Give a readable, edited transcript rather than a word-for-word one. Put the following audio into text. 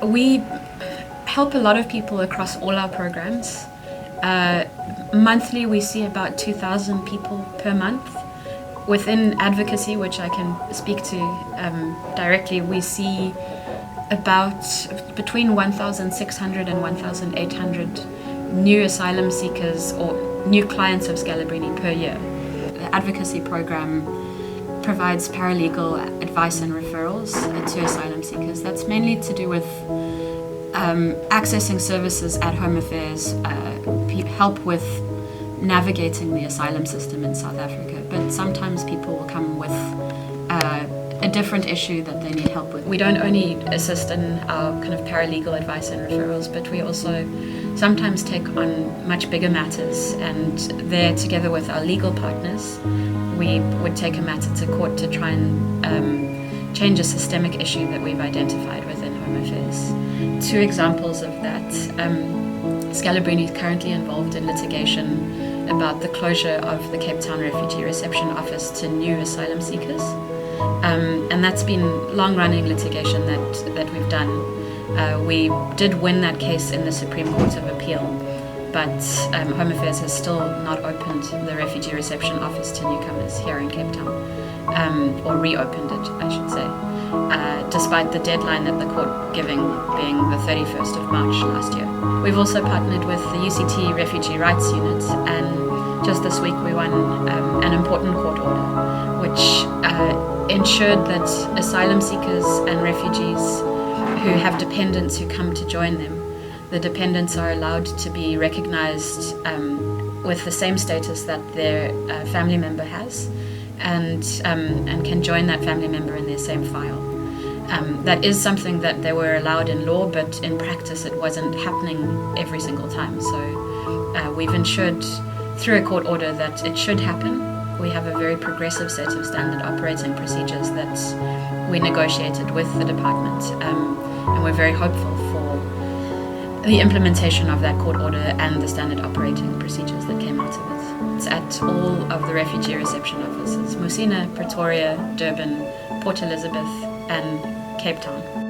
We help a lot of people across all our programs. Monthly we see about 2,000 people per month. Within advocacy, which I can speak to directly, we see about between 1,600 and 1,800 new asylum seekers or new clients of Scalabrini per year. The advocacy program provides paralegal advice and referrals to asylum seekers. That's mainly to do with accessing services at Home Affairs, help with navigating the asylum system in South Africa. But sometimes people will come with a different issue that they need help with. We don't only assist in our kind of paralegal advice and referrals, but we also sometimes take on much bigger matters, and there, together with our legal partners, we would take a matter to court to try and change a systemic issue that we've identified within Home Affairs. Two examples of that. Scalabrini is currently involved in litigation about the closure of the Cape Town Refugee Reception Office to new asylum seekers. And that's been long-running litigation that we've done. We did win that case in the Supreme Court of Appeal, but Home Affairs has still not opened the Refugee Reception Office to newcomers here in Cape Town, or reopened it, I should say, despite the deadline that the court giving being the 31st of March last year. We've also partnered with the UCT Refugee Rights Unit, and just this week we won an important court order which ensured that asylum seekers and refugees who have dependents who come to join them, the dependents are allowed to be recognized with the same status that their family member has, and can join that family member in their same file. That is something that they were allowed in law, but in practice it wasn't happening every single time. So we've ensured through a court order that it should happen. We have a very progressive set of standard operating procedures that we negotiated with the department, and we're very hopeful for the implementation of that court order and the standard operating procedures that came out of it. It's at all of the refugee reception offices: Musina, Pretoria, Durban, Port Elizabeth and Cape Town.